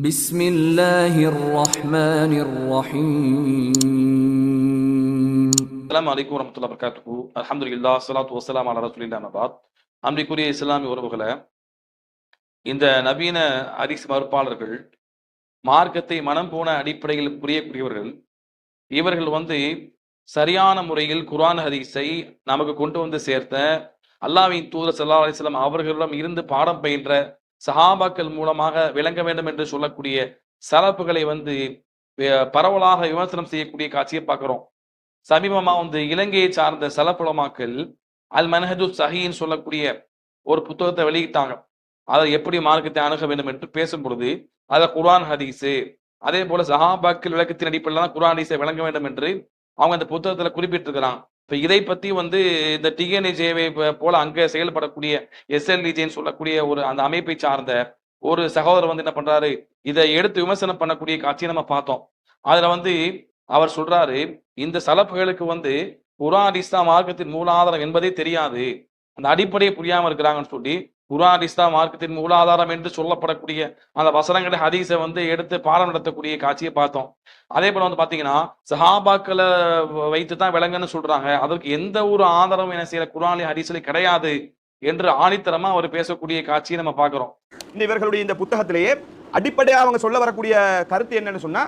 بسم الله الرحمن الرحيم. அஸ்ஸலாமு அலைக்கும் வரஹ்மத்துல்லாஹி வபரகாத்துஹு. அல்ஹம்துலில்லாஹ் ஸலாத்து வஸ்ஸலாமு அலா ரசூலில்லாஹ் அம்மா. அன்பிற்குரிய இஸ்லாமிய உறவுகளே, இந்த நவீன ஹதீஸ் மறுப்பாளர்கள் மார்க்கத்தை மனம் போன அடிப்படையில் புரியக்கூடியவர்கள். இவர்கள் சரியான முறையில் குர்ஆன் ஹதீஸை நமக்கு கொண்டு வந்து சேர்த்த அல்லாஹ்வின் தூதர் ஸல்லல்லாஹு அலைஹி வஸல்லம் அவர்களிடம் இருந்து பாடம் பயின்ற சஹாபாக்கள் மூலமாக விளங்க வேண்டும் என்று சொல்லக்கூடிய சலப்புகளை பரவலாக விமர்சனம் செய்யக்கூடிய காட்சியை பார்க்கிறோம். சமீபமா இலங்கையை சார்ந்த சலப்புலமாக்கள் அல் மன்ஹஜு சஹீன்னு சொல்லக்கூடிய ஒரு புத்தகத்தை வெளியிட்டாங்க. அதை எப்படி மார்க்கத்தை அணுக வேண்டும் என்று பேசும் பொழுது அதை குர்ஆன் ஹதீஸு, அதே போல சஹாபாக்கள் விளக்கத்தின் அடிப்படையில் தான் குர்ஆன் ஹதீஸை விளங்க வேண்டும் என்று அவங்க அந்த புத்தகத்துல குறிப்பிட்டிருக்கிறாங்க. இப்ப இதை பத்தி இந்த டிஎன்ஏஜேவை போல அங்க செயல்படக்கூடிய எஸ்எல்இஜேன்னு சொல்லக்கூடிய அந்த அமைப்பை சார்ந்த ஒரு சகோதரர் என்ன பண்றாரு, இதை எடுத்து விமர்சனம் பண்ணக்கூடிய காட்சியை நம்ம பார்த்தோம். அதுல அவர் சொல்றாரு, இந்த சலப்புகளுக்கு குர்ஆன் ஹதீஸ் தான் மார்க்கத்தின் மூலாதாரம் என்பதே தெரியாது, அந்த அடிப்படையை புரியாம இருக்கிறாங்கன்னு சொல்லி குர்ஆன் ஹதீஸ் தான் மார்க்கத்தின் மூலாதாரம் என்று சொல்லப்படக்கூடிய அந்த வசனங்களை ஹதீஸை எடுத்து பாடம் நடத்தக்கூடிய காட்சியை பார்த்தோம். அதே போல பாத்தீங்கன்னா சஹாபாக்களை வைத்து தான் விளங்குன்னு சொல்றாங்க, அதற்கு எந்த ஒரு ஆதாரமும் என்ன செய்யற குர்ஆன் ஹதீஸ்ல கிடையாது என்று ஆணித்தரமா அவர் பேசக்கூடிய காட்சியை நம்ம பார்க்கிறோம். இவர்களுடைய இந்த புத்தகத்திலேயே அடிப்படையாக அவங்க சொல்ல வரக்கூடிய கருத்து என்னன்னு சொன்னா,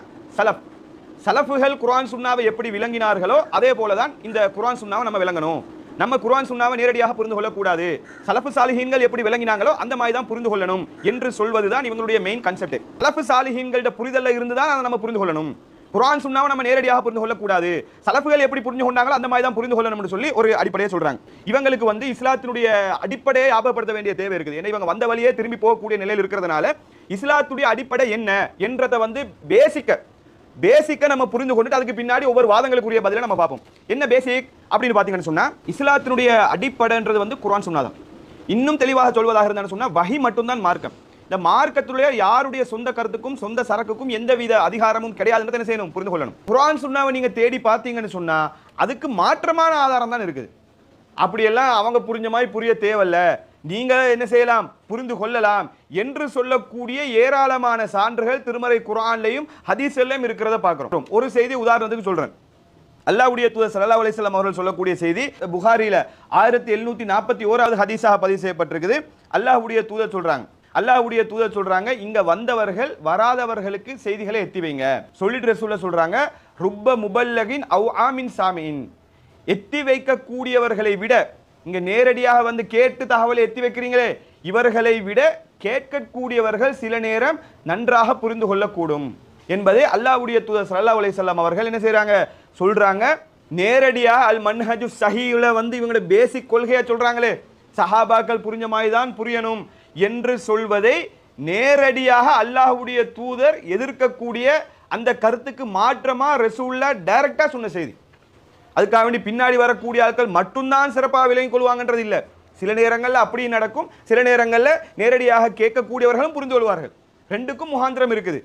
சலஃபுகள் குர்ஆன் சுன்னாவை எப்படி விளங்கினார்களோ அதே போலதான் இந்த குர்ஆன் சுன்னாவை நம்ம விளங்கணும். நம்ம குர்ஆன் சுன்னாவை நேரடியாக புரிந்து கொள்ளக்கூடாது, சலஃபு சாலிஹீன்கள் எப்படி விளங்கினாங்களோ அந்த மாதிரி தான் புரிந்து கொள்ளணும் என்று சொல்வதுதான் இவங்களுடைய மெயின் கான்செப்ட். சலஃபு சாலிஹீன்களோட புரிதல்ல இருந்து தான் அதை நம்ம புரிந்து கொள்ளணும். குர்ஆன் சுன்னாவை நம்ம நேரடியாக புரிந்து கொள்ளக்கூடாது, சலஃபுகள் எப்படி புரிந்து கொண்டாங்களோ அந்த மாதிரி தான் புரிந்து கொள்ளணும்னு சொல்லி ஒரு அடிப்படையை சொல்றாங்க. இவங்களுக்கு இஸ்லாத்தினுடைய அடிப்படையை ஞாபகப்படுத்த வேண்டிய தேவை இருக்குது. ஏன்னா இவங்க வந்த வழியே திரும்பி போகக்கூடிய நிலையில் இருக்கிறதுனால இஸ்லாத்துடைய அடிப்படை என்ன என்றதை பேசிக்கா நம்ம புரிந்து கொண்டு அதுக்கு பின்னாடி ஒவ்வொரு வாதங்களுக்குரிய பதிலை நம்ம பார்ப்போம். என்ன பேசிக் அப்படின்னு பாத்தீங்கன்னு சொன்னா, இஸ்லாத்தினுடைய அடிப்படைன்றது குர்ஆன் சுன்னா தான். இன்னும் தெளிவாக சொல்வதாக இருந்தான்னு சொன்னா, வஹி மட்டும்தான் மார்க்கம். இந்த மார்க்கத்துடைய யாருடைய சொந்த கருத்துக்கும் சொந்த சரக்குக்கும் எந்தவித அதிகாரமும் கிடையாதுன்றதை என்ன செய்யணும், புரிந்து கொள்ளணும். குர்ஆன் சுன்னாவை நீங்க தேடி பார்த்தீங்கன்னு சொன்னா அதுக்கு மாற்றமான ஆதாரம் தான் இருக்குது. அப்படியெல்லாம் அவங்க புரிஞ்ச மாதிரி புரிய தேவையில்ல, நீங்க என்ன செய்யலாம், புரிந்து கொள்ளலாம் என்று சொல்லக்கூடிய ஏராளமான சான்றுகள் திருமறை குர்ஆன்லயும் ஹதீஸ்லயும் இருக்கிறத பார்க்கிறோம். ஒரு செய்தி உதாரணத்துக்கு சொல்றேன். அல்லாஹ்வுடைய தூதர் ஸல்லல்லாஹு அலைஹி வஸல்லம் அவர்கள் சொல்லக்கூடிய செய்தி புகாரில 1741வது ஹதீஸாக பதிவு செய்யப்பட்டிருக்குது. அல்லாஹ்வுடைய தூதர் சொல்றாங்க, இங்க வந்தவர்கள் வராதவர்களுக்கு செய்திகளை எத்தி வைங்க. சொல்லிட்டு ரசூலுல்லாஹ் சொல்றாங்க, ருப்ப முபல்லகின் அவ் ஆமின் சாமின், எத்தி வைக்கக்கூடியவர்களை விட, இங்க நேரடியாக கேட்டு தகவலை எத்தி வைக்கிறீங்களே, இவர்களை விட கேட்கக்கூடியவர்கள் சில நேரம் நன்றாக புரிந்து கொள்ளக்கூடும் என்பதை அல்லாஹ்வுடைய தூதர் ஸல்லல்லாஹு அலைஹி வஸல்லம் அவர்கள் என்ன செய்றாங்க, சொல்றாங்க. நேரடியாக அல் மன்ஹஜு ஸஹீஹ்ல இவங்களோட பேசிக் கொள்கையை சொல்றாங்களே, சஹாபாக்கள் புரிஞ்ச மாதிரி தான் புரியணும் என்று சொல்வதை நேரடியாக அல்லாஹ்வுடைய தூதர் எதிர்க்கக்கூடிய அந்த கருத்துக்கு மாற்றமா ரசூலுல்லாஹ் டைரக்டா சொன்ன செய்தி. அதுக்காக வேண்டி பின்னாடி வரக்கூடிய ஆட்கள் மட்டும்தான் சிறப்பாக விளங்கிக் கொள்வாங்கன்றது இல்லை. சில நேரங்களில் அப்படி நடக்கும், சில நேரங்களில் நேரடியாக கேட்கக்கூடியவர்களும் புரிந்து கொள்வார்கள். ரெண்டுக்கும் முகாந்திரம் இருக்குது.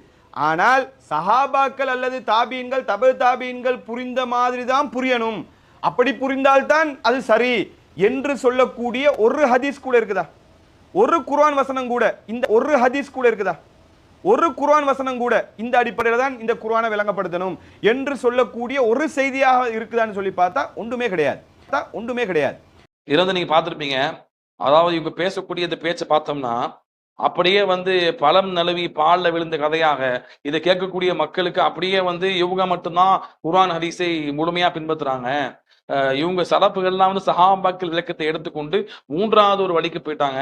ஆனால் சஹாபாக்கள் அல்லது தாபீன்கள் தபு தாபீன்கள் புரிந்த மாதிரி தான் புரியணும், அப்படி புரிந்தால்தான் அது சரி என்று சொல்லக்கூடிய ஒரு ஹதீஸ் கூட இருக்குதா? ஒரு குர்ஆன் வசனம் கூட ஒரு ஹதீஸ் கூட இருக்குதா? ஒரு குர்ஆன் வசனம் கூட இந்த அடிப்படையில் தான் இந்த குர்ஆனை விளங்கப்படுத்தணும் என்று சொல்லக்கூடிய ஒரு செய்தியாக இருக்குதான்னு சொல்லி பார்த்தா ஒன்றுமே கிடையாது. நீங்க பார்த்திருப்பீங்க. அதாவது இவங்க பேசக்கூடிய இந்த பேச்சை பார்த்தோம்னா அப்படியே பழம் நழுவி பால்ல விழுந்த கதையாக இதை கேட்கக்கூடிய மக்களுக்கு அப்படியே இவங்க மட்டும்தான் குர்ஆன் ஹதீஸை முழுமையா பின்பற்றுறாங்க, இவங்க சலப்புகள்லாம் சஹாபாக்கள் விளக்கத்தை எடுத்துக்கொண்டு மூன்றாவது ஒரு வழிக்கு போயிட்டாங்க,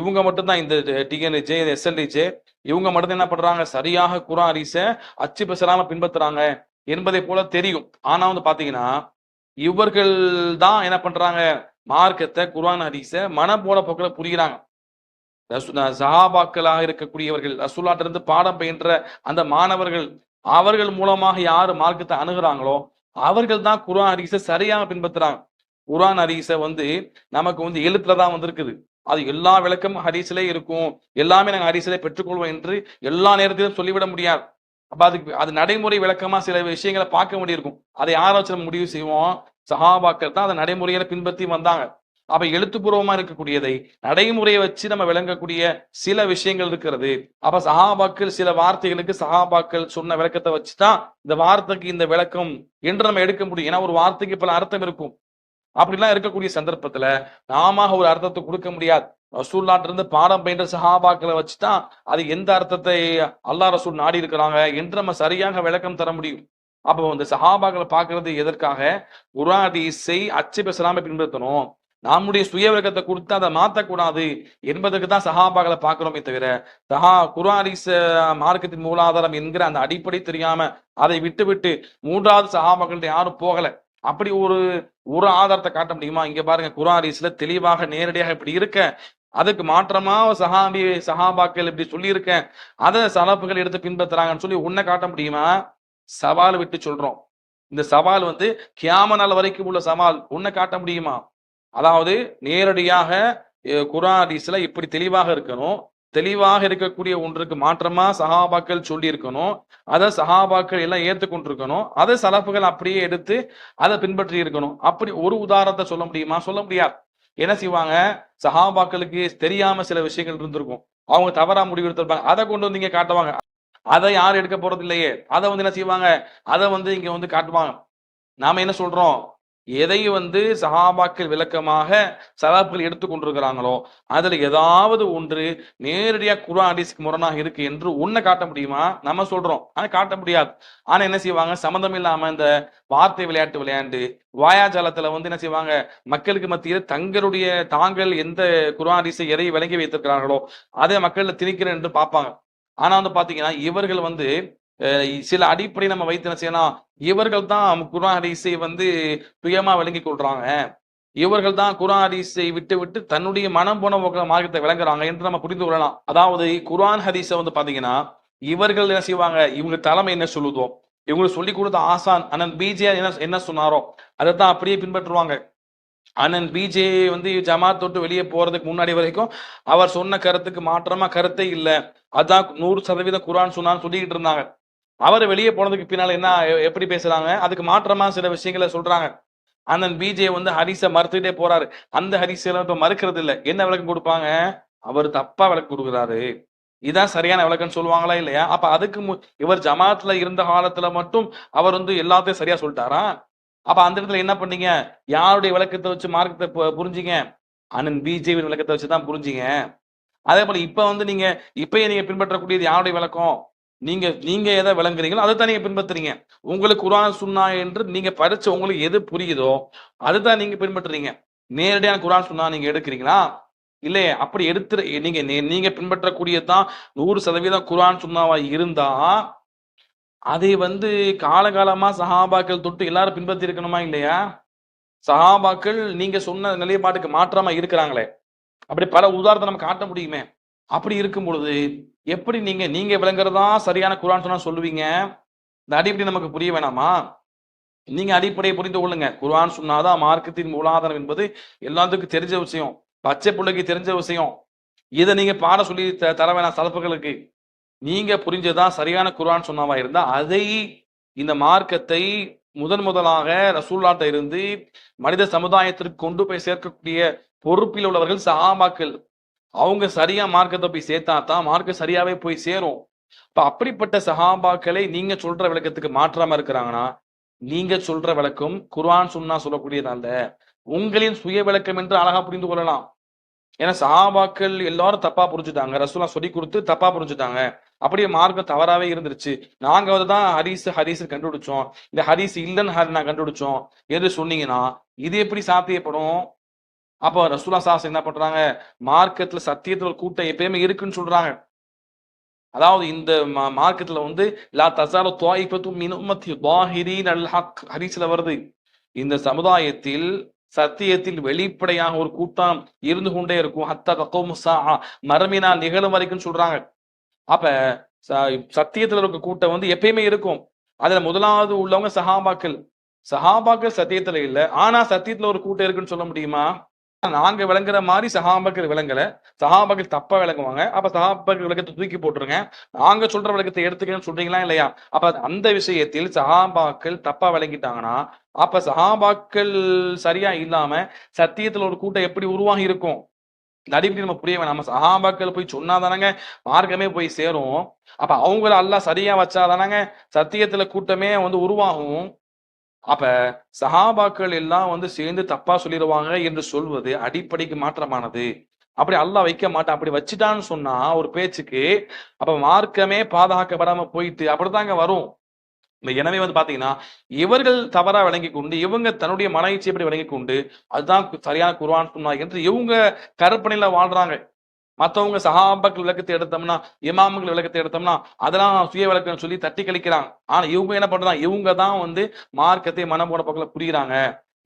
இவங்க மட்டும்தான் இந்த டிஎன்ஏஜே எஸ்எல்இஜே இவங்க மட்டும் என்ன பண்றாங்க, சரியாக குர்ஆன் ஹதீஸை அச்சு பெசராம பின்பற்றுறாங்க என்பதை போல தெரியும். ஆனா பாத்தீங்கன்னா இவர்கள் தான் என்ன பண்றாங்க, மார்க்கத்தை குர்ஆன் ஹதீஸை மனம் போல போக்கில் புரிகிறாங்க. சஹாபாக்களாக இருக்கக்கூடியவர்கள், ரசூலுல்லாஹ் இருந்து பாடம் பயின்ற அந்த மாணவர்கள், அவர்கள் மூலமாக யாரு மார்க்கத்தை அணுகிறாங்களோ அவர்கள் தான் குர்ஆன் ஹதீஸை சரியாக பின்பற்றுறாங்க. குர்ஆன் ஹதீஸை நமக்கு எழுத்துலதான் இருக்குது, அது எல்லா விளக்கமும் ஹதீஸிலே இருக்கும், எல்லாமே நாங்கள் ஹதீஸிலே பெற்றுக்கொள்வோம் என்று எல்லா நேரத்திலும் சொல்லிவிட முடியாது. அப்ப அது நடைமுறை விளக்கமா சில விஷயங்களை பார்க்க முடியிருக்கும். அதை யாரை வச்சு நம்ம முடிவு செய்வோம், சஹாபாக்கள் தான் அதை நடைமுறையில பின்பற்றி வந்தாங்க. அப்ப எழுத்துப்பூர்வமா இருக்கக்கூடியதை நடைமுறையை வச்சு நம்ம விளங்கக்கூடிய சில விஷயங்கள் இருக்கிறது. அப்ப சஹாபாக்கள் சில வார்த்தைகளுக்கு சஹாபாக்கள் சொன்ன விளக்கத்தை வச்சுதான் இந்த வார்த்தைக்கு இந்த விளக்கம் என்று நம்ம எடுக்க முடியும். ஏன்னா ஒரு வார்த்தைக்கு பல அர்த்தம் இருக்கும். அப்படிலாம் இருக்கக்கூடிய சந்தர்ப்பத்துல நாம ஒரு அர்த்தத்தை கொடுக்க முடியாது. ரசூல்லாட்ட இருந்து பாடம் பயின்ற சஹாபாக்களை வச்சுதான் அது எந்த அர்த்தத்தை அல்லாஹ் ரசூல் நாடி இருக்கிறாங்க என்று நம்ம சரியாக விளக்கம் தர முடியும். அப்போ இந்த சஹாபாக்களை பார்க்கிறது எதற்காக? குர்ஆன் ஹதீஸை அச்சு பேசலாம பின்பற்றணும், நம்முடைய சுய விளக்கத்தை கொடுத்து அதை மாற்றக்கூடாது என்பதற்கு தான் சஹாபாக்களை பார்க்கிறோமே தவிர குர்ஆன் ஹதீஸ் மார்க்கத்தின் மூலாதாரம் என்கிற அந்த அடிப்படை தெரியாம அதை விட்டு மூன்றாவது சஹாபாக்கள்ட்ட யாரும் போகல. அப்படி ஒரு ஆதாரத்தை காட்ட முடியுமா? இங்க பாருங்க, குர்ஆன் ஹதீஸ்ல தெளிவாக நேரடியாக இப்படி இருக்க, அதுக்கு மாற்றமா சஹாபாக்கள் இப்படி சொல்லி இருக்கேன், அதை சலப்புகள் எடுத்து பின்பற்றுறாங்கன்னு சொல்லி உன்னை காட்ட முடியுமா? சவால் விட்டு சொல்றோம். இந்த சவால் கியாம நாள் வரைக்கும் உள்ள சவால். உன்னை காட்ட முடியுமா? அதாவது நேரடியாக குர்ஆன் ஹதீஸ்ல இப்படி தெளிவாக இருக்கணும், தெளிவாக இருக்கக்கூடிய ஒன்றுக்கு மாற்றமா சஹாபாக்கள் சொல்லி இருக்கணும், அதை சஹாபாக்கள் எல்லாம் ஏற்றுக்கொண்டிருக்கணும், அதை சலப்புகள் அப்படியே எடுத்து அதை பின்பற்றி இருக்கணும். அப்படி ஒரு உதாரணத்தை சொல்ல முடியுமா? சொல்ல முடியாது. என்ன செய்வாங்க? சஹாபாக்களுக்கு தெரியாம சில விஷயங்கள் இருந்திருக்கும், அவங்க தவறா முடிவு எடுத்திருப்பாங்க, அதை கொண்டு வந்து இங்க காட்டுவாங்க. அதை யாரும் எடுக்க போறது இல்லையே, அதை என்ன செய்வாங்க? அதை இங்க காட்டுவாங்க. நாம என்ன சொல்றோம்? எதை சஹாபாக்கள் விளக்கமாக சலாப்புகள் எடுத்துக்கொண்டிருக்கிறாங்களோ அதுல ஏதாவது ஒன்று நேரடியா குர்ஆன் ஹதீஸ்க்கு முரணாக இருக்கு என்று உன்னை காட்ட முடியுமா? நம்ம சொல்றோம், ஆனா காட்ட முடியாது. ஆனா என்ன செய்வாங்க? சம்மந்தம் இல்லாம இந்த வார்த்தை விளையாட்டு விளையாண்டு வாயாஜாலத்துல என்ன செய்வாங்க? மக்களுக்கு மத்தியில் தாங்கள் எந்த குர்ஆன் ஹதீஸை எதை விளங்கி வைத்திருக்கிறார்களோ அதை மக்கள்ல திணிக்கிறேன் என்று பார்ப்பாங்க. ஆனா பாத்தீங்கன்னா இவர்கள் சில அடிப்படை நம்ம வைத்து என்ன செய்யலாம்? இவர்கள் தான் குர்ஆன் ஹதீஸை சுயமா விளங்கி கொள்றாங்க, இவர்கள் தான் குர்ஆன் ஹதீஸை விட்டு தன்னுடைய மனம் போன மார்க்கத்தை விளங்குறாங்க என்று நம்ம புரிந்து கொள்ளலாம். அதாவது குர்ஆன் ஹதீஸை பாத்தீங்கன்னா இவர்கள் என்ன செய்வாங்க? இவங்க தலைமை என்ன சொல்லுதோ, இவங்களுக்கு சொல்லி கொடுத்த ஆசான் அண்ணன் பிஜே என்ன சொன்னாரோ அதைத்தான் அப்படியே பின்பற்றுவாங்க. அண்ணன் பிஜே ஜமாத் தொட்டு வெளியே போறதுக்கு முன்னாடி வரைக்கும் அவர் சொன்ன கருத்துக்கு மாற்றமா கருத்தே இல்லை, அதான் 100% குர்ஆன் சொன்னான்னு சொல்லிக்கிட்டு இருந்தாங்க. அவர் வெளியே போனதுக்கு பின்னால என்ன எப்படி பேசுறாங்க? அதுக்கு மாற்றமா சில விஷயங்களை சொல்றாங்க. அண்ணன் பிஜே ஹதீஸை மறுத்துட்டே போறாரு. அந்த ஹதீஸை இப்ப மறுக்கிறது இல்லை. என்ன விளக்கம் கொடுப்பாங்க? அவர் தப்பா விளக்கம் கொடுக்குறாரு, இதான் சரியான விளக்கம்னு சொல்லுவாங்களா இல்லையா? அப்ப அதுக்கு இவர் ஜமாத்ல இருந்த காலத்துல மட்டும் அவர் எல்லாத்தையும் சரியா சொல்லிட்டாரா? அப்ப அந்த இடத்துல என்ன பண்ணீங்க? யாருடைய விளக்கத்தை வச்சு மார்க்கத்தை புரிஞ்சிங்க? அண்ணன் பிஜேவின் விளக்கத்தை வச்சுதான் புரிஞ்சிங்க. அதே போல இப்ப இப்பயே நீங்க பின்பற்றக்கூடியது யாருடைய விளக்கம்? நீங்க எதை விளங்குறீங்களோ அதைத்தான் நீங்க பின்பற்றுறீங்க. உங்களுக்கு குர்ஆன் சுன்னா என்று நீங்க படிச்ச உங்களுக்கு எது புரியுதோ அதுதான் நீங்க பின்பற்றுறீங்க. நேரடியான குர்ஆன் சுன்னா நீங்க எடுக்கிறீங்களா? இல்லையே. அப்படி நீங்க பின்பற்றக்கூடியதுதான் 100% குர்ஆன் சுன்னாவா இருந்தா அதை காலகாலமா சஹாபாக்கள் தொட்டு எல்லாரும் பின்பற்றி இருக்கணுமா இல்லையா? சஹாபாக்கள் நீங்க சொன்ன நிலைப்பாட்டுக்கு மாற்றமா இருக்கிறாங்களே, அப்படி பல உதாரணத்தை நம்ம காட்ட முடியுமே. அப்படி இருக்கும் பொழுது எப்படி நீங்க விளங்குறதா சரியான குர்ஆன் சொன்னா சொல்லுவீங்க? இந்த அடிப்படை நமக்கு புரிய வேணாமா? நீங்க அடிப்படையை புரிந்து கொள்ளுங்க. குர்ஆன் சொன்னாதான் மார்க்கத்தின் மூலாதாரம் என்பது எல்லாத்துக்கும் தெரிஞ்ச விஷயம், பச்சை பிள்ளைக்கு தெரிஞ்ச விஷயம். இதை நீங்க பாட சொல்லி தர வேணாம் சலப்புகளுக்கு. நீங்க புரிஞ்சதான் சரியான குர்ஆன் சொன்னாவா இருந்தா அதை இந்த மார்க்கத்தை முதலாக ரசூலுல்லாஹ்ட்ட இருந்து மனித சமுதாயத்திற்கு கொண்டு போய் சேர்க்கக்கூடிய பொறுப்பில் உள்ளவர்கள் சஹாபாக்கள். அவங்க சரியா மார்க்கத்தை போய் சேர்த்தா தான் மார்க்கம் சரியாவே போய் சேரும். இப்ப அப்படிப்பட்ட சஹாபாக்களை நீங்க சொல்ற விளக்கத்துக்கு மாற்றாம இருக்கிறாங்கன்னா நீங்க சொல்ற விளக்கம் குர்ஆன் சுன்னா சொல்லக்கூடியதல்ல, உங்களின் சுய விளக்கம் என்று அழகா புரிந்து கொள்ளலாம். ஏன்னா சஹாபாக்கள் எல்லாரும் தப்பா புரிஞ்சுட்டாங்க, ரசூலுல்லாஹ் சொல்லி கொடுத்து தப்பா புரிஞ்சுட்டாங்க, அப்படியே மார்க்கம் தவறாவே இருந்துருச்சு, நாங்க தான் ஹதீஸ் கண்டுபிடிச்சோம், இந்த ஹதீஸ் இல்லைன்னு நான் கண்டுபிடிச்சோம் என்று சொன்னீங்கன்னா இது எப்படி சாத்தியப்படும்? அப்போ ரசூலுல்லாஹ் ஸல்லல்லாஹு என்ன பண்றாங்க? மார்க்கத்துல சத்தியத்துல ஒரு கூட்டம் எப்பயுமே இருக்குன்னு சொல்றாங்க. அதாவது இந்த மார்க்கத்துல லா தஸாலு த்வாயிஃபத்து மின் உம்மத்தி ظاهرين அல் ஹக் ஹதீஸ்ல வருது. இந்த சமுதாயத்தில் சத்தியத்தில் வெளிப்படையாக ஒரு கூட்டம் இருந்து கொண்டே இருக்கும், ஹத்தா தகூமு ஸாஅ மறுமை நிகழும் வரைக்கும் சொல்றாங்க. அப்ப சத்தியத்துல இருக்க கூட்டம் எப்பயுமே இருக்கும். அதுல முதலாவது உள்ளவங்க சஹாபாக்கள். சஹாபாக்கள் சத்தியத்துல இல்ல, ஆனா சத்தியத்துல ஒரு கூட்டம் இருக்குன்னு சொல்ல முடியுமா? நாங்க விளங்குற மாதிரி சஹாபாக்கள் விளங்கல, சஹாபாக்கள் தப்பா விளங்குவாங்க. அப்ப சஹாபாக்கள் விளக்கத்தை தூக்கி போட்டுருங்க, நாங்க சொல்ற விளக்கத்தை எடுத்துக்கன்னு சொல்றீங்களா இல்லையா? அப்ப அந்த விஷயத்தில் சஹாபாக்கள் தப்பா விளங்கிட்டாங்கன்னா, அப்ப சஹாபாக்கள் சரியா இல்லாம சத்தியத்துல ஒரு கூட்டம் எப்படி உருவாகி இருக்கும்? இந்த அடிப்படை நம்ம புரிய வேணாம். நம்ம சஹாபாக்கள் போய் சொன்னாதானங்க மார்க்கமே போய் சேரும். அப்ப அவங்கள அல்லாஹ் சரியா வச்சாதானங்க சத்தியத்துல கூட்டமே வந்து உருவாகும். அப்ப சஹாபாக்கள் எல்லாம் வந்து சேர்ந்து தப்பா சொல்லிடுவாங்க என்று சொல்வது அடிப்படைக்கு மாற்றமானது. அப்படி அல்லாஹ் வைக்க மாட்டான். அப்படி வச்சுட்டான்னு சொன்னா ஒரு பேச்சுக்கு, அப்ப மார்க்கமே பாதுகாக்கப்படாம போயிட்டு அப்படித்தாங்க வரும். எனவே வந்து பாத்தீங்கன்னா, இவர்கள் தவறா விளங்கிக் கொண்டு, இவங்க தன்னுடைய மன இச்சைப்படி விளங்கிக் கொண்டு, அதுதான் சரியான குர்ஆன் சுன்னா என்று இவங்க கற்பனையில வாழ்றாங்க. மத்தவங்க சஹாபாக்கள் விளக்கத்தை எடுத்தோம்னா, இமாம்கள் விளக்கத்தை எடுத்தோம்னா, அதெல்லாம் சுய விளக்கம் சொல்லி தட்டி கழிக்கிறாங்க. ஆனா இவங்க என்ன பண்றாங்க? இவங்க தான் வந்து மார்க்கத்தை மனம் போன போக்குல புரியுறாங்க.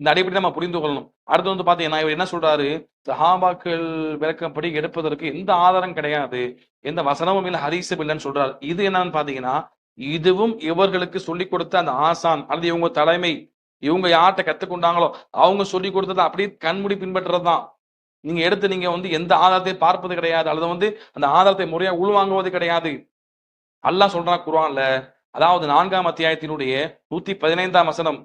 இந்த அடிப்படையில் நம்ம புரிந்து கொள்ளணும். அடுத்து வந்து பாத்தீங்கன்னா, இவர் என்ன சொல்றாரு? சஹாபாக்கள் விளக்கப்படி எடுப்பதற்கு எந்த ஆதாரம் கிடையாது, எந்த வசனமும் இல்லை, ஹதீஸும் இல்லைன்னு சொல்றாரு. இது என்னன்னு பாத்தீங்கன்னா, இதுவும் இவர்களுக்கு சொல்லிக் கொடுத்த அந்த ஆசான் அல்லது இவங்க தலைமை, இவங்க யார்கிட்ட கத்துக்கொண்டாங்களோ அவங்க சொல்லிக் கொடுத்ததை அப்படியே கண்மூடி பின்பற்றுறதுதான். நீங்க எடுத்து நீங்க வந்து எந்த ஆதாரத்தையும் பார்ப்பது கிடையாது, அல்லது வந்து அந்த ஆதாரத்தை முறையா உள்வாங்குவது கிடையாது. அல்லாஹ் சொல்றான் குர்ஆன்ல, அதாவது 4ஆம் அத்தியாயத்தினுடைய 115ஆம் வசனம்.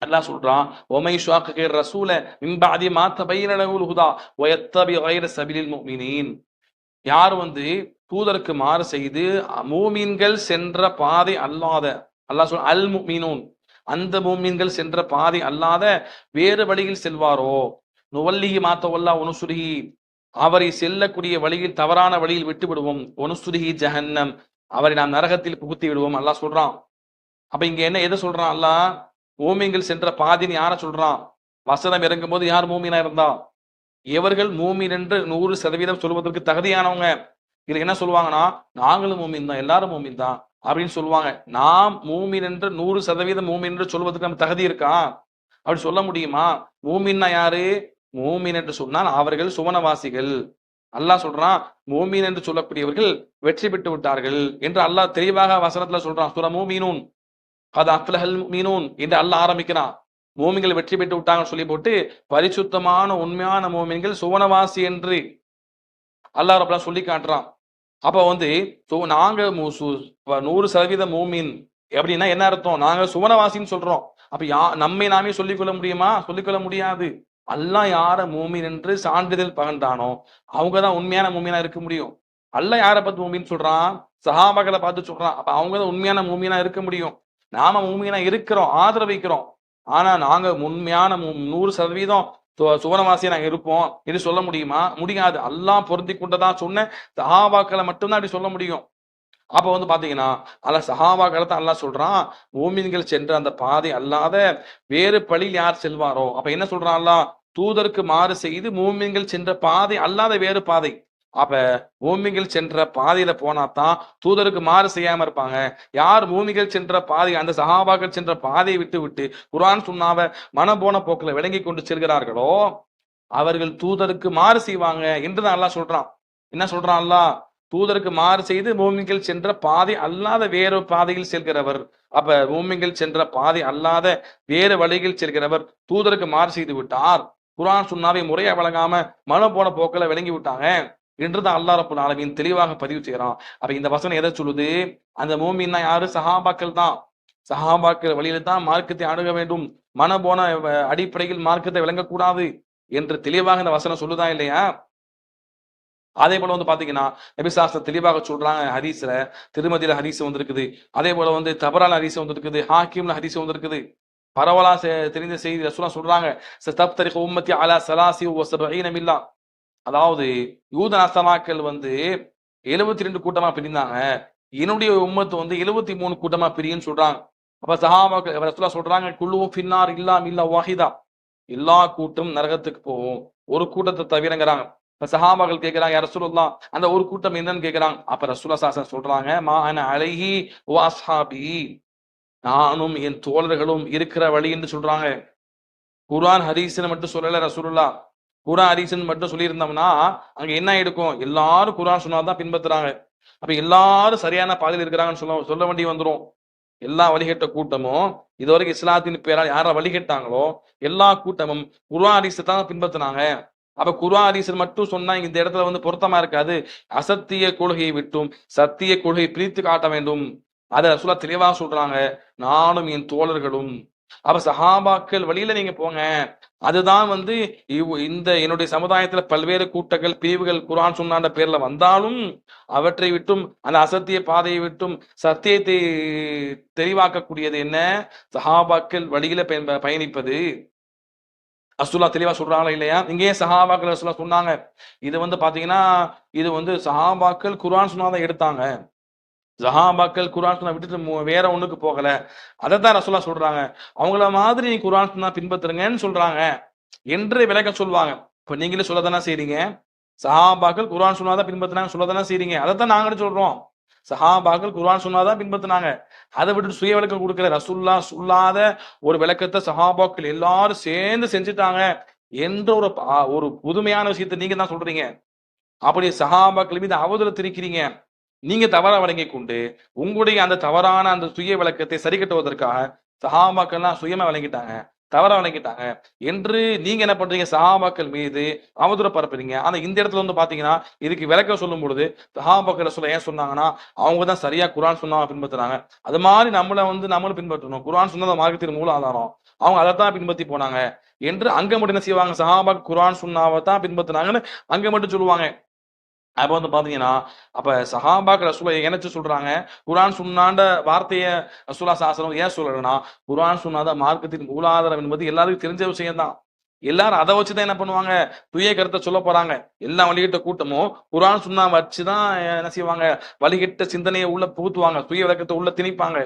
அல்லாஹ் சொல்றான், ஒமை ஷாக்கிர் ரசூல மின் பஅதி மா தபையன லஹுல் ஹுதா வ யத்தபி கைர சபிலில் முஃமினீன். யார் வந்து தூதருக்கு மாறு செய்து மூமின்கள் சென்ற பாதை அல்லாத, அல்லாஹ் சொல்ற அல் முஃமினூன், அந்த மூமின்கள் சென்ற பாதை அல்லாத வேறு வழியில் செல்வாரோ, நுவல்லிஹி மா தவல்லா வ நுஸ்ரிஹி, அவரை செல்லக்கூடிய வழியில் தவறான வழியில் விட்டு விடுவோம், வ நுஸ்ரிஹி ஜஹன்னம், அவரை நாம் நரகத்தில் புகுத்தி விடுவோம் அல்லாஹ் சொல்றான். அப்ப இங்க என்ன எதை சொல்றான் அல்லாஹ்? மூமின்கள் சென்ற பாதின்னு யார சொல்றான்? வசனம் இறங்கும் போது யார் மூமினா இருந்தா? இவர்கள் மூமின் என்று 100% சொல்வதற்கு தகுதியானவங்க. இதுக்கு என்ன சொல்லுவாங்கன்னா, நாங்களும் மூமின் தான், எல்லாரும் மூமின் தான் அப்படின்னு சொல்லுவாங்க. நாம் மூமின் என்று 100% மூமின் என்று சொல்வதற்கு நம்ம தகுதி இருக்கா? அப்படி சொல்ல முடியுமா? மூமின்னா யாரு? மூமின் என்று சொன்னால் அவர்கள் சுவனவாசிகள். அல்லாஹ் சொல்றான், மூமின் என்று சொல்லக்கூடியவர்கள் வெற்றி பெற்று விட்டார்கள் என்று அல்லாஹ் தெளிவாக வசனத்துல சொல்றான். சூரா மூமினூன் கத் அஃப்லஹல் முஃமினூன் என்று அல்லாஹ் ஆரம்பிக்கிறான். மூமின்கள் வெற்றி பெற்று விட்டாங்கன்னு சொல்லி போட்டு, பரிசுத்தமான உண்மையான மூமின்கள் சுவனவாசி என்று அல்லாஹ் ரப்பல் சொல்லி காட்டுறான். அப்ப வந்து நாங்க 100% மூமின் அப்படின்னா என்ன அர்த்தம்? நாங்க சுவனவாசின்னு சொல்றோம். அப்ப நம்மை நாமே சொல்லிக் கொள்ள முடியுமா? சொல்லிக்கொள்ள முடியாது. அல்லாஹ் யார மூமின் என்று சான்றிதழ் பகன்றானோ அவங்கதான் உண்மையான மூமினா இருக்க முடியும். அல்லாஹ் யாரை பார்த்து மூமின்னு சொல்றான்? சஹாபாக்களை பார்த்து சொல்றான். அப்ப அவங்கதான் உண்மையான மூமினா இருக்க முடியும். நாம மூமினா இருக்கிறோம், ஆதரவிக்கிறோம். ஆனா நாங்க உண்மையான 100% சுவனவாசியா நாங்க இருப்போம் என்று சொல்ல முடியுமா? முடியாது. அல்லாஹ் பொருந்தி கொண்டதா சொன்ன சஹாபாக்களை மட்டும்தான் அப்படி சொல்ல முடியும். அப்ப வந்து பாத்தீங்கன்னா, அல்லாஹ் சஹாபாக்களை தான் அல்லாஹ் சொல்றான், மூமின்கள் சென்ற அந்த பாதை அல்லாத வேறு பழியில் யார் செல்வாரோ. அப்ப என்ன சொல்றான் அல்லாஹ்? தூதருக்கு மாறு செய்து மூமின்கள் சென்ற பாதை அல்லாத வேறு பாதை. அப்ப மூமின்கள் சென்ற பாதையில போனாதான் தூதருக்கு மாறு செய்யாம இருப்பாங்க. யார் மூமின்கள் சென்ற பாதை, அந்த சஹாபாக்கள் சென்ற பாதையை விட்டு விட்டு குர்ஆன் சுன்னாவை மனம் போன போக்குல விளங்கி கொண்டு செல்கிறார்களோ அவர்கள் தூதருக்கு மாறு செய்வாங்க என்றுதான் அல்லாஹ் சொல்றான். என்ன சொல்றான் அல்லாஹ்? தூதருக்கு மாறு செய்து மூமின்கள் சென்ற பாதை அல்லாத வேறு பாதையில் செல்கிறவர். அப்ப மூமின்கள் சென்ற பாதை அல்லாத வேறு வழியில் செல்கிறவர் தூதருக்கு மாறு செய்து விட்டார், குர்ஆன் சுன்னாவை முறையா வழங்காம மனம் போன போக்குல விளங்கி விட்டாங்க என்றுதான் அல்லாஹ் ரப்பல் ஆலமீன் தெளிவாக பதிவு செய்யறான். அப்ப இந்த வசனம் எதை சொல்லுது? அந்த மூமின்னா யாரு? சஹாபாக்கள் தான். சஹாபாக்கள் வழியில தான் மார்க்கத்தை அணுக வேண்டும், மன போன அடிப்படையில் மார்க்கத்தை விளங்கக்கூடாது என்று தெளிவாக இந்த வசனம் சொல்லுதா இல்லையா? அதே போல வந்து பாத்தீங்கன்னா, நபி ஸல்லல்லாஹு தெளிவாக சொல்றாங்க ஹதீஸ்ல, திருமதியில ஹதீஸ் வந்திருக்குது, அதே போல வந்து தபரால ஹதீஸ் வந்திருக்குது, ஹாக்கிம்ல ஹதீஸ் வந்திருக்குது. பரவலா தெரிந்த செய்தி ரசூலுல்லாஹ் சொல்றாங்க, சதப்தரிக உம்மத்தி அலா ஸலாசி வ ஸபஈன மில்லா, அதாவது யூத நசராக்கள் வந்து 72 கூட்டமா பிரிந்தாங்க, என்னுடைய உம்மத்து வந்து 73 கூட்டமா பிரியும்னு சொல்றாங்க. அப்ப சஹாபாக்கள் ரசூலுல்லாஹ் சொல்றாங்க, குல்லுஹும் ஃபின்னார் இல்லா மில்லா வாஹிதா, எல்லா கூட்டம் நரகத்துக்கு போகும், ஒரு கூட்டத்தை தவிரங்கறாங்க. இப்ப சஹாபாக்கள் கேட்கிறாங்க, யா ரசூலுல்லாஹ் அந்த ஒரு கூட்டம் என்னன்னு கேட்கிறாங்க. அப்ப ரசூலுல்லாஹ் ஸல்லல்லாஹு அலைஹி சொல்றாங்க, மா அன அலைஹி வ அஸ்ஹாபி, நானும் என் தோழர்களும் இருக்கிற வழி என்று சொல்றாங்க. குர்ஆன் ஹதீஸ்னு மட்டும் சொல்லல ரசூலுல்லாஹ். குர்ஆன் ஹதீஸ்னு மட்டும் சொல்லியிருந்தோம்னா அங்க என்ன ஆயிடுக்கும்? எல்லாரும் குர்ஆன் சுன்னா தான் பின்பற்றுறாங்க. அப்ப எல்லாரும் சரியான பாதையில் இருக்கிறாங்கன்னு சொல்ல வேண்டி வந்துரும். எல்லா வழிகட்ட கூட்டமும் இதுவரைக்கும் இஸ்லாத்தின் பேரால் யாரை வழிகட்டாங்களோ எல்லா கூட்டமும் குர்ஆன் ஹதீஸை தான் பின்பற்றினாங்க. அப்ப குர்ஆன் ஹதீஸ் மட்டும் சொன்னா இந்த இடத்துல வந்து பொருத்தமா இருக்காது. அசத்திய கொள்கையை விட்டும் சத்திய கொள்கையை பிரித்து காட்ட வேண்டும். அதை ரசூலுல்லாஹ் தெளிவா சொல்றாங்க. நானும் என் தோழர்களும். அப்ப சஹாபாக்கள் வழியில நீங்க போங்க. அதுதான் வந்து இந்த என்னுடைய சமுதாயத்துல பல்வேறு கூட்டங்கள் பிரிவுகள் குர்ஆன் சுன்னான்ற பேர்ல வந்தாலும் அவற்றை விட்டும் அந்த அசத்திய பாதையை விட்டும் சத்தியத்தை தெளிவாக்கக்கூடியது என்ன? சஹாபாக்கள் வழியில பயணிப்பது. ரசூலுல்லாஹ் தெளிவா சொல்றாங்களா இல்லையா? இங்கேயே சஹாபாக்கள் ரசூலுல்லாஹ் சொன்னாங்க. இது வந்து பாத்தீங்கன்னா இது வந்து சஹாபாக்கள் குர்ஆன் சுன்னா தான் எடுத்தாங்க. சஹாபாக்கள் குர்ஆன் சுன்னா விட்டுட்டு வேற ஒண்ணுக்கு போகல. அதைத்தான் ரசூலுல்லாஹ் சொல்றாங்க. அவங்கள மாதிரி நீ குர்ஆன் சுன்னா பின்பற்றுங்கன்னு சொல்றாங்க என்று விளக்கம் சொல்லுவாங்க. இப்ப நீங்களே சொல்லதானே செய்றீங்க. சஹாபாக்கள் குர்ஆன் சுன்னா தான் பின்பற்றினாங்க சொல்லதானே செய்றீங்க. அதைத்தான் நாங்களும் சொல்றோம். சஹாபாக்கள் குர்ஆன் சுன்னா தான் பின்பற்றினாங்க. அதை விட்டு சுய விளக்கம் கொடுக்கிற ரசூலுல்லாஹ் சொல்லாத ஒரு விளக்கத்தை சஹாபாக்கள் எல்லாரும் சேர்ந்து செஞ்சுட்டாங்க என்ற ஒரு புதுமையான விஷயத்தை நீங்க தான் சொல்றீங்க. அப்படி சஹாபாக்கள் மீது அவதூறு திணிக்கிறீங்க. நீங்க தவறா வழங்கிக் கொண்டு உங்களுடைய அந்த தவறான அந்த சுய விளக்கத்தை சரி கட்டுவதற்காக சஹாபாக்கள்லாம் சுயமா வழங்கிட்டாங்க, தவறா வழங்கிட்டாங்க என்று நீங்க என்ன பண்றீங்க? சஹாபாக்கள் மீது அவதூற பரப்புறீங்க. ஆனா இந்த இடத்துல வந்து பாத்தீங்கன்னா இதுக்கு விளக்கம் சொல்லும் பொழுது சஹாபாக்கள் சொல்ல ஏன் சொன்னாங்கன்னா அவங்க தான் சரியா குர்ஆன் சுன்னாவை பின்பற்றுறாங்க. அது மாதிரி நம்மளும் பின்பற்றணும். குர்ஆன் சுன்னா மார்க்கத்தின் மூல ஆதாரம். அவங்க அதைத்தான் பின்பற்றி போனாங்க என்று அங்க மட்டும் என்ன செய்வாங்க? சஹாபாக்கள் குர்ஆன் சுன்னாவை தான் பின்பற்றினாங்கன்னு அங்க மட்டும் சொல்லுவாங்க. அப்ப வந்து பாத்தீங்கன்னா அப்ப சஹாபாக்கள் ரசூலுல்லாஹ் இணைச்சு சொல்றாங்க. குர்ஆன் சுன்னான்ற வார்த்தையை ரசூலுல்லாஹ் ஸல்லல்லாஹு அலைஹி ஏன் சொல்றேன்னா குர்ஆன் சுன்னா மார்க்கத்தின் மூலாதாரம் என்பது எல்லாருக்கும் தெரிஞ்ச விஷயம் தான். எல்லாரும் அதை வச்சுதான் என்ன பண்ணுவாங்க? துய கருத்தை சொல்ல போறாங்க. எல்லா வழிகிட்ட கூட்டமும் குர்ஆன் சுன்னா வச்சுதான் என்ன செய்வாங்க? வழிகிட்ட சிந்தனையை உள்ள புகுத்துவாங்க, துய விளக்கத்தை உள்ள திணிப்பாங்க.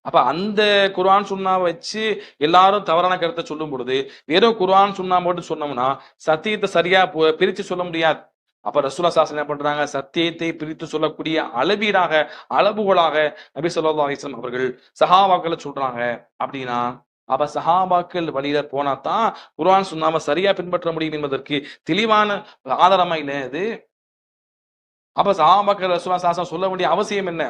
அப்ப அந்த குர்ஆன் சுன்னா வச்சு எல்லாரும் தவறான கருத்தை சொல்லும் பொழுது வெறும் குர்ஆன் சுன்னா மட்டும் சொன்னோம்னா சத்தியத்தை சரியா பிரிச்சு சொல்ல முடியாது. அப்ப ரசூலுல்லாஹ் ஸல்லல்லாஹு அலைஹி என்ன பண்றாங்க? சத்தியத்தை பிரித்து சொல்லக்கூடிய அளவுகோலாக நபி ஸல்லல்லாஹு அலைஹி வஸல்லம் அவர்கள் சஹாபாக்களை சொல்றாங்க. அப்படின்னா அப்ப சஹாபாக்கள் வழியில போனாதான் குர்ஆன் சுன்னாவை சரியா பின்பற்ற முடியும் என்பதற்கு தெளிவான ஆதாரமா இல்ல இது. அப்ப சஹாபாக்கள் ரசூலுல்லாஹ் ஸல்லல்லாஹு அலைஹி சொல்ல வேண்டிய அவசியம் என்ன?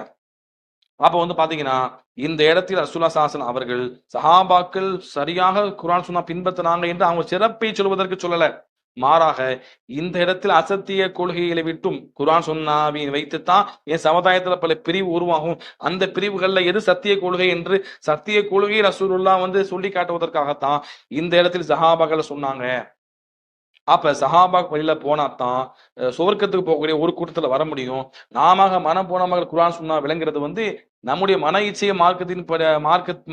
அப்ப வந்து பாத்தீங்கன்னா இந்த இடத்தில் ரசூலுல்லாஹ் ஸல்லல்லாஹு அலைஹி அவர்கள் சஹாபாக்கள் சரியாக குர்ஆன் சுன்னா பின்பற்றினாங்க என்று அவங்க சிறப்பை சொல்வதற்கு சொல்லல. மாறாக இந்த இடத்தில் அசத்திய கொள்கைகளை விட்டும் குர்ஆன் சுன்னாவை வைத்துத்தான் என் சமுதாயத்துல பல பிரிவு உருவாகும். அந்த பிரிவுகள்ல எது சத்திய கொள்கை என்று சத்திய கொள்கையை ரசூலுல்லாஹ் வந்து சொல்லி காட்டுவதற்காகத்தான் இந்த இடத்தில் சஹாபாக்கள் சொன்னாங்க. அப்ப சஹாபாக் வழியில போனாதான் சுவர்க்கத்துக்கு போகக்கூடிய ஒரு கூட்டத்துல வர முடியும். நாம மனம் போன குர்ஆன் சுன்னா விளங்குறது வந்து நம்முடைய மன இச்சையை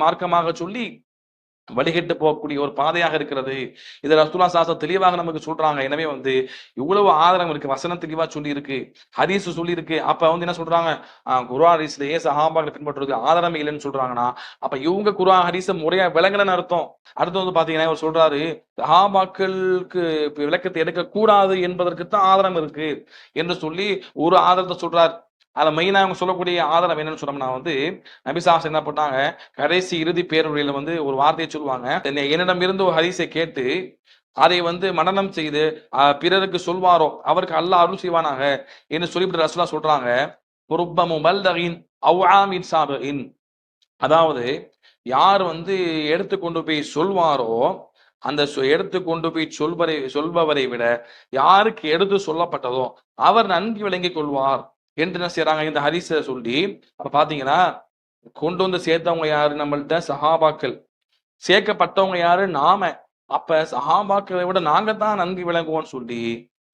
மார்க்கமாக சொல்லி வழிகட்டு போகக்கூடிய ஒரு பாதையாக இருக்கிறது. இதை ரசூலுல்லாஹ் ஸல்லல்லாஹு அலைஹி தெளிவாக நமக்கு சொல்றாங்க. எனவே வந்து இவ்வளவு ஆதாரம் இருக்கு, வசனம் தெளிவா சொல்லி இருக்கு, ஹதீஸ் சொல்லி இருக்கு. அப்ப வந்து என்ன சொல்றாங்க? குர்ஆன் ஹதீஸ்லயே சஹாபாக்களை பின்பற்றுறது ஆதாரம் இல்லைன்னு சொல்றாங்கன்னா அப்ப இவங்க குர்ஆன் ஹதீஸை முறையா விளங்கலன்னு அர்த்தம். அடுத்து வந்து பாத்தீங்கன்னா இவர் சொல்றாரு சஹாபாக்களுக்கு விளக்கத்தை எடுக்க கூடாது என்பதற்கு தான் ஆதாரம் இருக்கு என்று சொல்லி ஒரு ஆதாரத்தை சொல்றார். அதை மெயினா அவங்க சொல்லக்கூடிய ஆதாரம் என்னன்னு சொன்னோம்னா வந்து நபி ஸல்லல்லாஹு என்ன பண்ணாங்க? கடைசி இறுதி பேருரையில வந்து ஒரு வார்த்தையை சொல்லுவாங்க. என்னிடம் இருந்து ஒரு ஹதீஸை கேட்டு அதை வந்து மனனம் செய்து பிறருக்கு சொல்வாரோ அவருக்கு அல்லாஹ் அருள் செய்வானாக என்று சொல்லிவிட்டு ரசூலுல்லாஹ் சொல்றாங்க. பொருப்ப முபல்லகின் அவ்ஆமின் சாபின், அதாவது யார் வந்து எடுத்துக்கொண்டு போய் சொல்வாரோ அந்த எடுத்துக்கொண்டு போய் சொல்பவரை விட யாருக்கு எடுத்து சொல்லப்பட்டதோ அவர் நன்கு விளங்கிக் கொள்வார் என்று என்ன செய்யறாங்க? இந்த ஹதீஸை சொல்லி அப்ப பாத்தீங்கன்னா கொண்டு வந்து சேர்த்தவங்க யாரு? நம்மள்ட்ட சஹாபாக்கள். சேர்க்கப்பட்டவங்க யாரு? நாம. அப்ப சஹாபாக்களை விட நாங்க தான் நன்கு விளங்குவோம்னு சொல்லி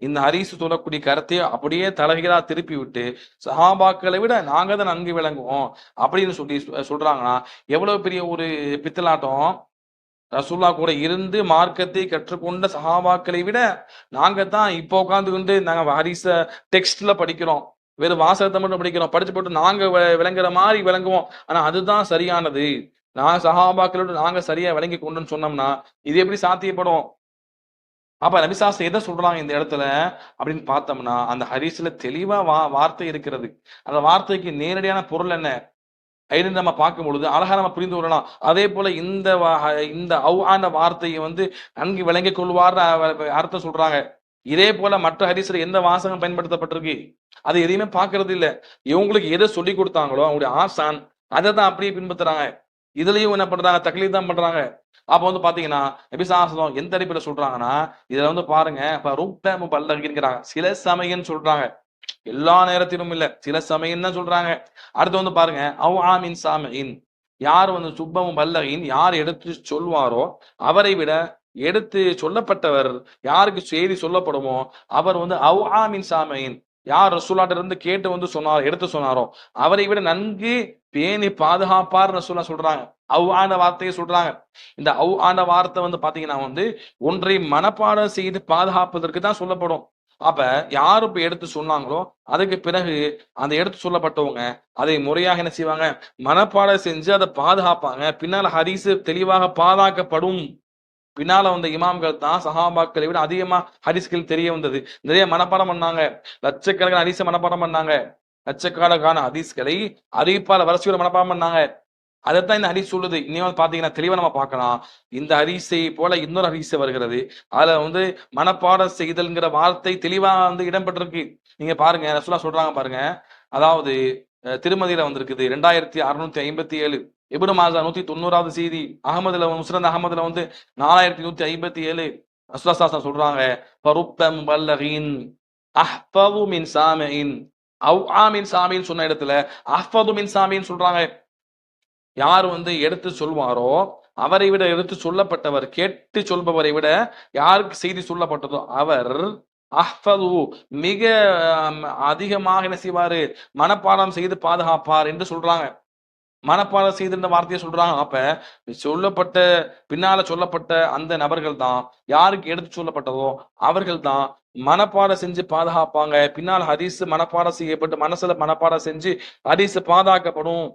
இந்த ஹதீஸ் சொல்லக்கூடிய கருத்தையை அப்படியே தலைகீழா திருப்பி விட்டு சஹாபாக்களை விட நாங்க தான் நன்கு விளங்குவோம் அப்படின்னு சொல்லி சொல்றாங்கன்னா எவ்வளவு பெரிய ஒரு பித்தலாட்டம்! ரசூலுல்லாஹ் கூட இருந்து மார்க்கத்தை கற்றுக்கொண்ட சஹாபாக்களை விட நாங்க தான் இப்போ உட்கார்ந்துக்கிட்டு நாங்க ஹதீஸ டெக்ஸ்ட்ல படிக்கிறோம், வெறும் வாசகத்தை மட்டும் படிக்கிறோம், படிச்சு போட்டு நாங்க விளங்குற மாதிரி விளங்குவோம். ஆனா அதுதான் சரியானது. நான் சஹாபாக்களோட நாங்க சரியா விளங்கி கொண்டுன்னு சொன்னோம்னா இது எப்படி சாத்தியப்படும்? அப்ப நபி ஸல்லல்லாஹு அலைஹி எதை சொல்றாங்க இந்த இடத்துல அப்படின்னு பார்த்தோம்னா அந்த ஹதீஸ்ல தெளிவா வார்த்தை இருக்கிறது. அந்த வார்த்தைக்கு நேரடியான பொருள் என்ன அப்படின்னு நம்ம பார்க்கும் பொழுது அழகா நம்ம புரிந்து கொள்ளலாம். அதே போல இந்த அவ்ஆன வார்த்தையை வந்து நன்கு விளங்கிக் கொள்வார்னு அர்த்தம் சொல்றாங்க. இதே போல மற்ற ஹதீஸ்ல எந்த வாசகம் பயன்படுத்தப்பட்டிருக்கு அது எதையுமே பார்க்கறது இல்ல. இவங்களுக்கு எதை சொல்லி கொடுத்தாங்களோ அவங்களுடைய ஆசான் அதை தான் அப்படியே பின்பற்றுறாங்க. இதுலயும் என்ன பண்றாங்க, தக்லீத் தான் பண்றாங்க. அப்ப வந்து பாத்தீங்கன்னா நபி ஸல்லல்லாஹு எந்த அடிப்படையில சொல்றாங்கன்னா, இதுல வந்து பாருங்க இப்ப ருப்ப முபல்லகின்றாங்க, சில சமயம் சொல்றாங்க, எல்லா நேரத்திலும் இல்ல, சில சமயம் தான் சொல்றாங்க. அடுத்து வந்து பாருங்க அவ் ஆமின் சாமின், யார் வந்து சுப்பமும் பல்லகின், யார் எடுத்து சொல்வாரோ அவரை விட எடுத்து சொல்லப்பட்டவர், யாருக்கு செய்தி சொல்லப்படுமோ அவர் வந்து அவ் ஆமின் சாமின், யார் ரசூலாட்ட இருந்து கேட்டு வந்து சொன்னார், எடுத்து சொன்னாரோ அவரை விட நன்கு பேணி பாதுகாப்பார் ரசூலா சொல்றாங்க. அவ் ஆன வார்த்தையை சொல்றாங்க. இந்த அவ் ஆன வார்த்தை வந்து பாத்தீங்கன்னா வந்து ஒன்றை மனப்பாடம் செய்து பாதுகாப்பதற்கு தான் சொல்லப்படும். அப்ப யாரு இப்ப எடுத்து சொன்னாங்களோ அதுக்கு பிறகு அந்த எடுத்து சொல்லப்பட்டவங்க அதை முறையாக என்ன செய்வாங்க, மனப்பாடம் செஞ்சு அதை பாதுகாப்பாங்க. பின்னால ஹதீஸ் தெளிவாக பாதுகாக்கப்படும். பின்னால வந்த இமாம்கள் தான் சஹாபாக்களை விட அதிகமா ஹதீஸ்கள் தெரிய வந்தது. நிறைய மனப்பாடம் பண்ணாங்க, லட்சக்கணக்கான ஹதீஸை மனப்பாடம் பண்ணாங்க, லட்சக்கணக்கான ஹதீஸ்களை அறிவிப்பால வரிசையோட மனப்பாடம் பண்ணாங்க. அதைத்தான் இந்த ஹதீஸ் சொல்லுது. இன்னும் பாத்தீங்கன்னா தெளிவா நம்ம பார்க்கலாம். இந்த ஹதீஸை போல இன்னொரு ஹதீஸ் வருகிறது, அதுல வந்து மனப்பாடம் செய்தல்ங்கிற வார்த்தை தெளிவா வந்து இடம்பெற்றிருக்கு. நீங்க பாருங்க ரசூலுல்லாஹ் சொல்றாங்க பாருங்க, அதாவது திருமதியில வந்திருக்குது 2657, இப்னு மாஜா 190வது செய்தி, அகமதுல முஸ்னத் அகமதுல வந்து 4157. ரசூலுல்லாஹ் ஸல்லல்லாஹு அலைஹி சொல்றாங்க ஃபருப்ப முபல்லகின் அஹ்ஃபது மின் சாமின், அவ் ஆமின் சாமின் சொன்ன இடத்துல அஹ்ஃபது மின் சாமின் சொல்றாங்க. யார் வந்து எடுத்து சொல்வாரோ அவரை விட எடுத்து சொல்லப்பட்டவர், கேட்டு சொல்பவரை விட யாருக்கு செய்தி சொல்லப்பட்டதோ அவர் அஹ்ஃபது மிக அதிகமாக என்ன செய்வாரு, மனப்பாடம் செய்து பாதுகாப்பார் என்று சொல்றாங்க. மனப்பாடம் செய்து இந்த வார்த்தையை சொல்றாங்க. அப்ப சொல்லப்பட்ட பின்னால சொல்லப்பட்ட அந்த நபர்கள் தான், யாருக்கு எடுத்து சொல்லப்பட்டதோ அவர்கள் தான் மனப்பாடம் செஞ்சு பாதுகாப்பாங்க. பின்னால் ஹதீஸ் மனப்பாடம் செய்யப்பட்டு மனசுல மனப்பாடம் செஞ்சு ஹதீஸ் பாதுகாக்கப்படும்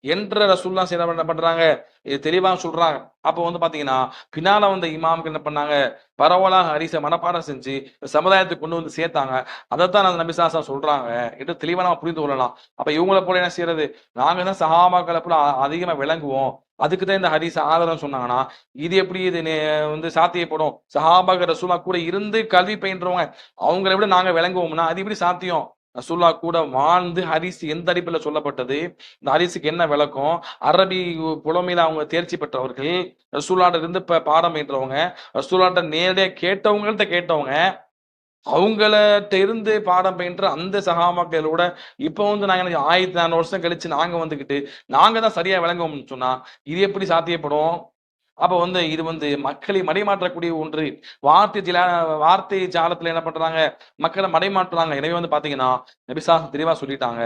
என்ற ரசூலுல்லாஹ் என்ன பண்றாங்க, இது தெளிவாக சொல்றாங்க. அப்போ வந்து பாத்தீங்கன்னா பின்னால வந்த இமாம்கள் என்ன பண்ணாங்க, பரவலாக ஹதீஸை மனப்பாடம் செஞ்சு சமுதாயத்துக்கு கொண்டு வந்து சேர்த்தாங்க. அதைத்தான் அந்த நபி ஸல்லல்லாஹு சொல்றாங்க என்று தெளிவா நம்ம புரிந்து கொள்ளலாம். அப்ப இவங்களை போல என்ன செய்யறது, நாங்க தான் சஹாபாக்களை போல அதிகமா விளங்குவோம், அதுக்கு தான் இந்த ஹதீஸ் ஆதாரம் சொன்னாங்கன்னா இது எப்படி இது வந்து சாத்தியப்படும்? சஹாபாக்கள் ரசூலுல்லாஹ் கூட இருந்து கல்வி பயின்றவங்க, அவங்களை விட நாங்க விளங்குவோம்னா அது எப்படி சாத்தியம்? ரசூலுல்லாஹ் கூட வாழ்ந்து ஹதீஸ் எந்த அடிப்படையில் சொல்லப்பட்டது, இந்த ஹதீஸுக்கு என்ன விளக்கம், அரபி புலமையில அவங்க தேர்ச்சி பெற்றவர்கள், ரசூலுல்லாஹ்ட்ட இருந்து பாடம் பயின்றவங்க, ரசூலுல்லாஹ்ட்ட நேரடியா கேட்டவங்கள்ட்ட கேட்டவங்க, அவங்கள்ட்ட இருந்து பாடம் பயின்ற அந்த சஹாபாக்களோட இப்ப வந்து நாங்க 1400 வருஷம் கழிச்சு நாங்க வந்துகிட்டு நாங்க தான் சரியா விளங்குவோம்னு சொன்னா இது எப்படி சாத்தியப்படும்? அப்ப வந்து இது வந்து மக்களை மடைமாற்றக்கூடிய ஒன்று. வார்த்தை ஜாலத்துல என்ன பண்றாங்க, மக்களை மடைமாற்றுறாங்க. எனவே வந்து பாத்தீங்கன்னா நபி ஸல்லல்லாஹு தெளிவா சொல்லிட்டாங்க.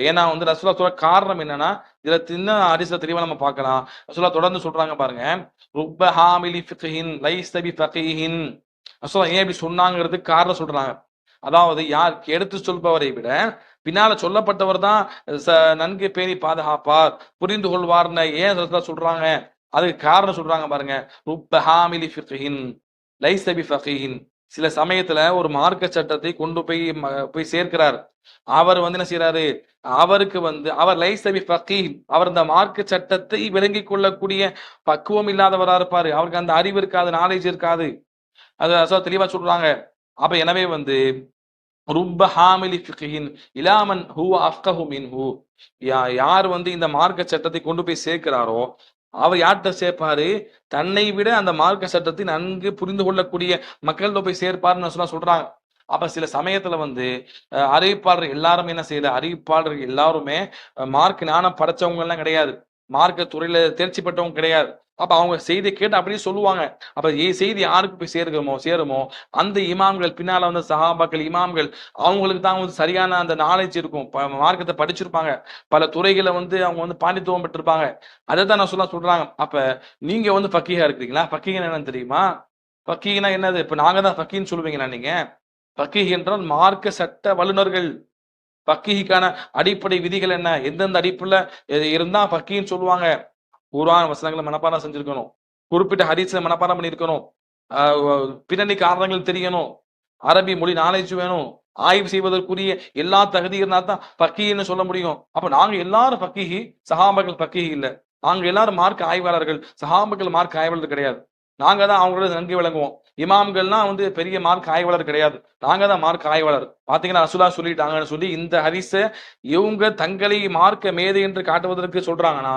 ஏன்னா வந்து ரசூலுல்லாஹ் சொல்ற காரணம் என்னன்னா, இதுல சின்ன ஹதீஸ்ல தெளிவா நம்ம பார்க்கலாம். ரசூலுல்லாஹ் தொடர்ந்து சொல்றாங்க பாருங்க, ருப்ப ஹாமிலி ஃபிக்ஹின் லைஸ பி ஃபகீஹின். ரசூலுல்லாஹ் ஏன் இப்படி சொன்னாங்கிறதுக்கு காரணம் சொல்றாங்க. அதாவது யார் எடுத்து சொல்பவரை விட பின்னால சொல்லப்பட்டவர் தான் நன்கு பேணி பாதுகாப்பார், புரிந்து கொள்வார்னு ஏன் ரசூலுல்லாஹ் சொல்றாங்க, அதுக்கு காரணம் சொல்றாங்க பாருங்க. ருப்ப ஹாமிலி ஃபிக்ஹின் லைஸ பி ஃபகீஹின், சில சமயத்துல ஒரு மார்க்க சட்டத்தை கொண்டு போய் சேர்க்கிறார். அவர் வந்து என்ன செய்யறாரு, அவருக்கு வந்து அவர் லைஸ பி ஃபகீஹ், அவர் இந்த மார்க்க சட்டத்தை விளங்கிக் கொள்ளக்கூடிய பக்குவம் இல்லாதவரா இருப்பாரு, அவருக்கு அந்த அறிவு இருக்காது, நாலேஜ் இருக்காது. அது தெளிவா சொல்றாங்க. அப்ப எனவே வந்து ருப்ப ஹாமிலி ஃபிக்ஹின் இலா மன் ஹுவ அஃப்கஹு மின்ஹு, யார் வந்து இந்த மார்க்க சட்டத்தை கொண்டு போய் சேர்க்கிறாரோ அவர் யார்கிட்ட சேர்ப்பாரு, தன்னை விட அந்த மார்க்க சட்டத்தை நன்கு புரிந்து கொள்ளக்கூடிய மக்கள்கிட்ட போய் சேர்ப்பாருன்னு சொல்றாங்க. அப்ப சில சமயத்துல வந்து அறிவிப்பாளர்கள் எல்லாரும் என்ன செய்யல, அறிவிப்பாளர்கள் எல்லாருமே மார்க் ஞானம் படைச்சவங்க எல்லாம் கிடையாது, மார்க்க துறையில தேர்ச்சி பெற்றவங்க கிடையாது. அப்ப அவங்க செய்தி கேட்டு அப்படியே சொல்லுவாங்க. அப்ப செய்தி யாருக்கு போய் சேருமோ அந்த இமாம்கள், பின்னால வந்து சஹாபாக்கள் இமாம்கள், அவங்களுக்கு தான் வந்து சரியான அந்த நாலேஜ் இருக்கும், மார்க்கத்தை படிச்சிருப்பாங்க, பல துறைகளை வந்து அவங்க வந்து பாண்டித்துவம் பெற்றிருப்பாங்க. அதை தான் நான் சொல்றாங்க. அப்ப நீங்க வந்து ஃபக்கீஹா இருக்கிறீங்களா, ஃபக்கீஹ்னா என்னன்னு தெரியுமா? ஃபக்கீஹ்னா என்னது? இப்ப நாங்க தான் ஃபக்கீஹ்னு சொல்லுவீங்களா நீங்க? ஃபக்கீஹ் என்றால் மார்க்க சட்ட வல்லுநர்கள். ஃபக்கீஹுக்கான அடிப்படை விதிகள் என்ன, எந்தெந்த அடிப்படையில இருந்தா ஃபக்கீஹ்னு சொல்லுவாங்க? குர்ஆன் வசனங்களை மனப்பாடம் செஞ்சிருக்கணும், குறிப்பிட்ட ஹதீஸ்ல மனப்பாடம் பண்ணியிருக்கணும், பின்னணி காரணங்கள் தெரியணும், அரபி மொழி நாலேஜ் வேணும், ஆய்வு செய்வதற்குரிய எல்லா தகுதி இருந்தா தான் ஃபக்கீஹ்னு சொல்ல முடியும். அப்ப நாங்க எல்லாரும் ஃபக்கீஹ், சஹாபாக்கள் ஃபக்கீஹ் இல்ல, நாங்க எல்லாரும் மார்க்க ஆய்வாளர்கள், சஹாபாக்கள் மார்க்க ஆய்வாளர்கள் கிடையாது. நாங்க தான் அவங்களோட நன்கு விளங்குவோம். இமாம்கள்லாம் வந்து பெரிய மார்க் ஆய்வாளர் கிடையாது, நாங்க தான் மார்க் ஆய்வாளர். பாத்தீங்கன்னா ரசூலா சொல்லிட்டாங்கன்னு சொல்லி இந்த ஹதீஸ இவங்க தங்களை மார்க்க மேதை என்று காட்டுவதற்கு சொல்றாங்கன்னா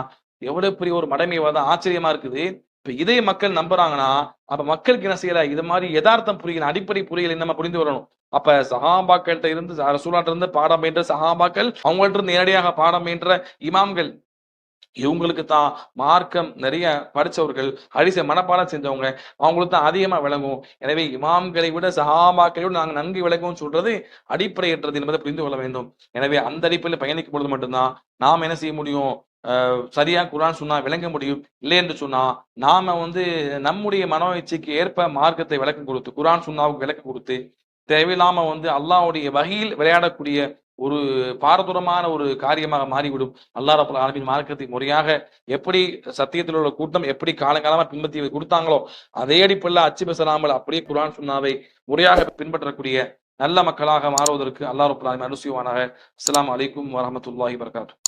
எவ்வளவு பெரிய ஒரு மடமைவாதம், ஆச்சரியமா இருக்குது. இப்ப இதே மக்கள் நம்புறாங்கன்னா அப்ப மக்களுக்கு என்ன செய்யல, இது மாதிரி யதார்த்தம் புரியல, அடிப்படை புரியல நம்ம புரிந்து வரணும். அப்ப சஹாபாக்கள்கிட்ட இருந்து ரசூலாட்ட இருந்து பாடம் பயின்ற சஹாபாக்கள், அவங்கள்ட்ட இருந்து நேரடியாக பாடம் பயின்ற இமாம்கள், இவங்களுக்கு தான் மார்க்கம் நிறைய படிச்சவர்கள், ஹதீஸை மனப்பாடம் செஞ்சவங்க, அவங்களுக்கு தான் அதிகமா விளங்கும். எனவே இமாம்களை விட சஹாபாக்களை விட நாங்கள் நன்கு விளங்கும் சொல்றது அடிப்படையற்றது என்பதை புரிந்து கொள்ள வேண்டும். எனவே அந்த அடிப்படையில் பயணிக்கும் பொழுது மட்டும்தான் நாம் என்ன செய்ய முடியும், சரியா குர்ஆன் சுன்னா விளங்க முடியும். இல்லை என்று சொன்னா நாம வந்து நம்முடைய மனோ இச்சைக்கு ஏற்ப மார்க்கத்தை விளக்கம் கொடுத்து, குர்ஆன் சுன்னாவுக்கு விளக்கம் கொடுத்து, தேவையில்லாம வந்து அல்லாஹ்வுடைய வகையில் விளையாடக்கூடிய ஒரு பாரதூரமான ஒரு காரியமாக மாறிவிடும். அல்லாஹ் ரப்பல் ஆலமீன் மார்க்கத்தை முறையாக எப்படி சத்தியத்தில் உள்ள கூட்டம் எப்படி காலங்காலமா பின்பற்றி கொடுத்தாங்களோ அதே அடிப்படையில் அச்சு பேசலாமல் அப்படியே குர்ஆன் சுன்னாவை முறையாக பின்பற்றக்கூடிய நல்ல மக்களாக மாறுவதற்கு அல்லாஹ் ரப்பல் ஆலமீன் அருள் செய்வானாக. அஸ்ஸலாமு அலைக்கும் வரஹ்மத்துல்லாஹி வபரகாத்துஹு.